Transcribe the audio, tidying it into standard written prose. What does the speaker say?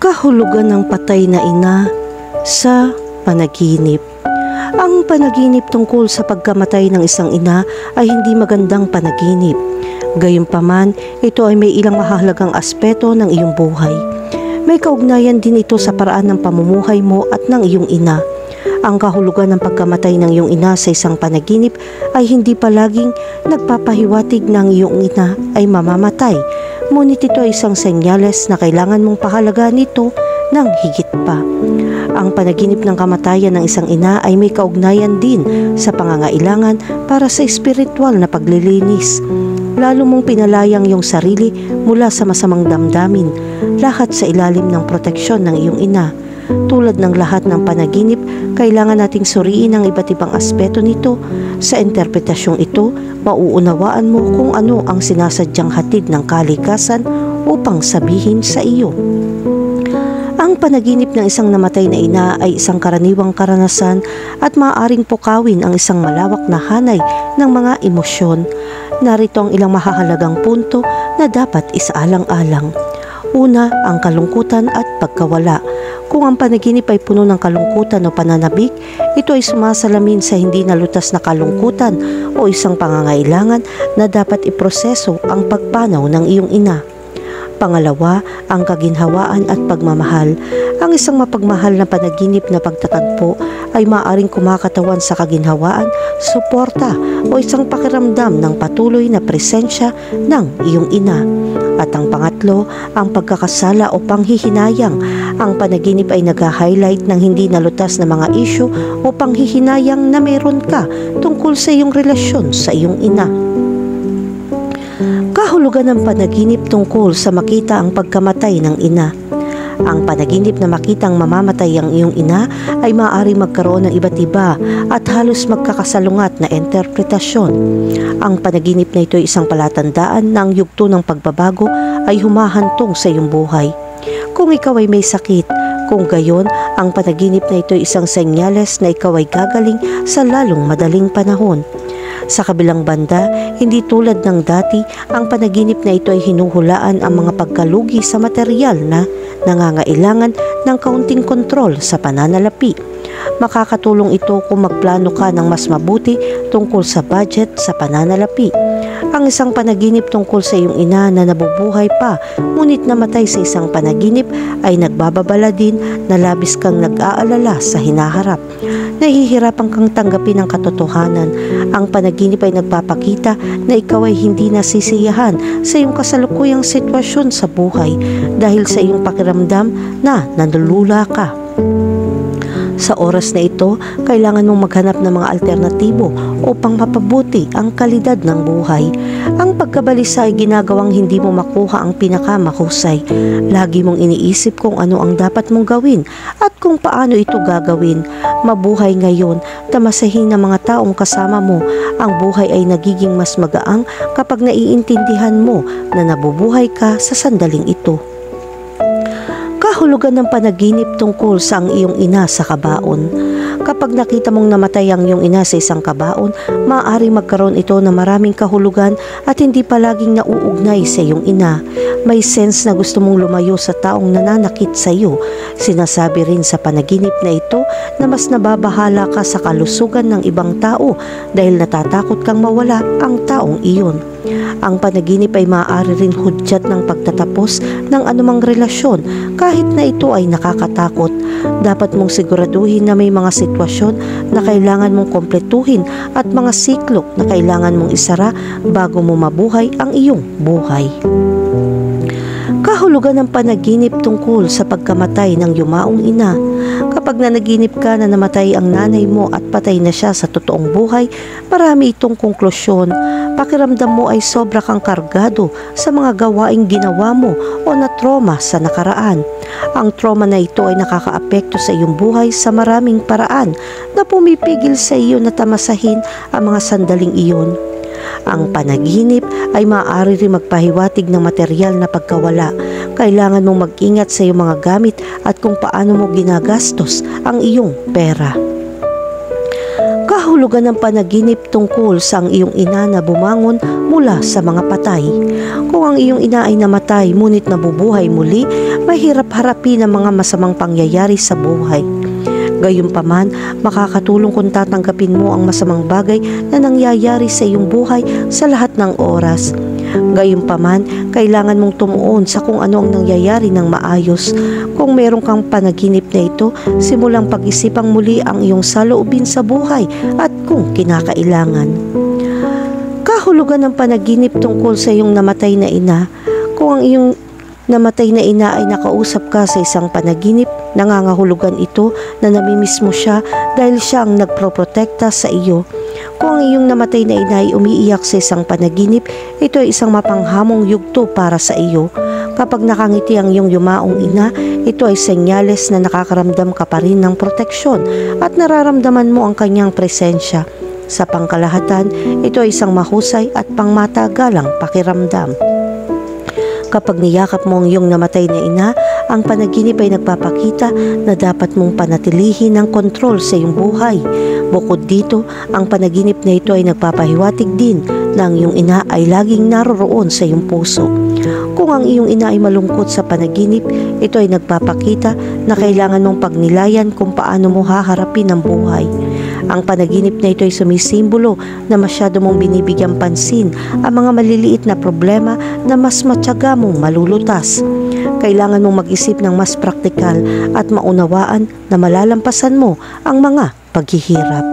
Kahulugan ng patay na ina sa panaginip. Ang panaginip tungkol sa pagkamatay ng isang ina ay hindi magandang panaginip. Gayunpaman, ito ay may ilang mahalagang aspeto ng iyong buhay. May kaugnayan din ito sa paraan ng pamumuhay mo at ng iyong ina. Ang kahulugan ng pagkamatay ng iyong ina sa isang panaginip ay hindi palaging nagpapahiwatig ng iyong ina ay mamamatay. Ngunit ito ay isang senyales na kailangan mong pahalagaan ito ng higit pa. Ang panaginip ng kamatayan ng isang ina ay may kaugnayan din sa pangangailangan para sa espiritual na paglilinis. Lalo mong pinalayang iyong sarili mula sa masamang damdamin, lahat sa ilalim ng proteksyon ng iyong ina. Tulad ng lahat ng panaginip, kailangan nating suriin ang iba't ibang aspeto nito. Sa interpretasyong ito, mauunawaan mo kung ano ang sinasadyang hatid ng kalikasan upang sabihin sa iyo. Ang panaginip ng isang namatay na ina ay isang karaniwang karanasan at maaaring pukawin ang isang malawak na hanay ng mga emosyon. Narito ang ilang mahahalagang punto na dapat isaalang-alang. Una, ang kalungkutan at pagkawala. Kung ang panaginip ay puno ng kalungkutan o pananabik, ito ay sumasalamin sa hindi nalutas na kalungkutan o isang pangangailangan na dapat iproseso ang pagpanaw ng iyong ina. Pangalawa, ang kaginhawaan at pagmamahal. Ang isang mapagmahal na panaginip na pagtatagpo ay maaaring kumakatawan sa kaginhawaan, suporta o isang pakiramdam ng patuloy na presensya ng iyong ina. At ang pangatlo, ang pagkakasala o panghihinayang. Ang panaginip ay nag-highlight ng hindi nalutas na mga isyu o panghihinayang na meron ka tungkol sa iyong relasyon sa iyong ina. Kahulugan ng panaginip tungkol sa makita ang pagkamatay ng ina. Ang panaginip na makitang mamamatay ang iyong ina ay maaari magkaroon ng iba't iba at halos magkakasalungat na interpretasyon. Ang panaginip na ito ay isang palatandaan na ang yugto ng pagbabago ay humahantong sa iyong buhay. Kung ikaw ay may sakit, kung gayon, ang panaginip na ito ay isang senyales na ikaw ay gagaling sa lalong madaling panahon. Sa kabilang banda, hindi tulad ng dati, ang panaginip na ito ay hinuhulaan ang mga pagkalugi sa material na nangangailangan ng kaunting kontrol sa pananalapi. Makakatulong ito kung magplano ka ng mas mabuti tungkol sa budget sa pananalapi. Ang isang panaginip tungkol sa iyong ina na nabubuhay pa ngunit namatay sa isang panaginip ay nagbababala din na labis kang nag-aalala sa hinaharap. Nahihirapan kang tanggapin ang katotohanan. Ang panaginip ay nagpapakita na ikaw ay hindi nasisiyahan sa iyong kasalukuyang sitwasyon sa buhay dahil sa iyong pakiramdam na nalulula ka. Sa oras na ito, kailangan mong maghanap ng mga alternatibo upang mapabuti ang kalidad ng buhay. Ang pagkabalisa ay ginagawang hindi mo makuha ang pinakamahusay. Lagi mong iniisip kung ano ang dapat mong gawin at kung paano ito gagawin. Mabuhay ngayon, tamasahin ng mga taong kasama mo. Ang buhay ay nagiging mas magaang kapag naiintindihan mo na nabubuhay ka sa sandaling ito. Kahulugan ng panaginip tungkol sa ang iyong ina sa kabaon. Kapag nakita mong namatay ang iyong ina sa isang kabaon, maaaring magkaroon ito ng maraming kahulugan at hindi palaging nauugnay sa iyong ina. May sense na gusto mong lumayo sa taong nananakit sa iyo. Sinasabi rin sa panaginip na ito na mas nababahala ka sa kalusugan ng ibang tao dahil natatakot kang mawala ang taong iyon. Ang panaginip ay maaari rin hudyat ng pagtatapos ng anumang relasyon kahit na ito ay nakakatakot. Dapat mong siguraduhin na may mga sitwasyon na kailangan mong kompletuhin at mga siklo na kailangan mong isara bago mo mabuhay ang iyong buhay. Kahulugan ng panaginip tungkol sa pagkamatay ng yumaong ina. Kapag nanaginip ka na namatay ang nanay mo at patay na siya sa totoong buhay, marami itong konklusyon. Pakiramdam mo ay sobra kang kargado sa mga gawaing ginawa mo o na trauma sa nakaraan. Ang trauma na ito ay nakakaapekto sa iyong buhay sa maraming paraan na pumipigil sa iyo na tamasahin ang mga sandaling iyon. Ang panaginip ay maaari rin magpahiwatig ng material na pagkawala. Kailangan mong mag-ingat sa iyong mga gamit at kung paano mo ginagastos ang iyong pera. Kahulugan ng panaginip tungkol sa ang iyong ina na bumangon mula sa mga patay. Kung ang iyong ina ay namatay ngunit nabubuhay muli, mahirap harapin ang mga masamang pangyayari sa buhay. Gayunpaman, makakatulong kung tatanggapin mo ang masamang bagay na nangyayari sa iyong buhay sa lahat ng oras. Gayunpaman, kailangan mong tumuon sa kung ano ang nangyayari ng maayos. Kung meron kang panaginip na ito, simulang pag-isipang muli ang iyong saloobin sa buhay at kung kinakailangan. Kahulugan ng panaginip tungkol sa iyong namatay na ina. Kung ang iyong namatay na ina ay nakausap ka sa isang panaginip, nangangahulugan ito na namimiss mo siya dahil siya ang nagproprotekta sa iyo. Kung ang iyong namatay na ina ay umiiyak sa isang panaginip, ito ay isang mapanghamong yugto para sa iyo. Kapag nakangiti ang iyong yumaong ina, ito ay senyales na nakakaramdam ka pa rin ng proteksyon at nararamdaman mo ang kanyang presensya. Sa pangkalahatan, ito ay isang mahusay at pangmatagalang pakiramdam. Kapag niyakap mo ang iyong namatay na ina, ang panaginip ay nagpapakita na dapat mong panatilihin ang kontrol sa iyong buhay. Bukod dito, ang panaginip na ito ay nagpapahiwatig din na ang iyong ina ay laging naroroon sa iyong puso. Kung ang iyong ina ay malungkot sa panaginip, ito ay nagpapakita na kailangan mong pagnilayan kung paano mo haharapin ang buhay. Ang panaginip na ito ay sumisimbolo na masyado mong binibigyang pansin ang mga maliliit na problema na mas matyaga mong malulutas. Kailangan mong mag-isip ng mas praktikal at maunawaan na malalampasan mo ang mga paghihirap.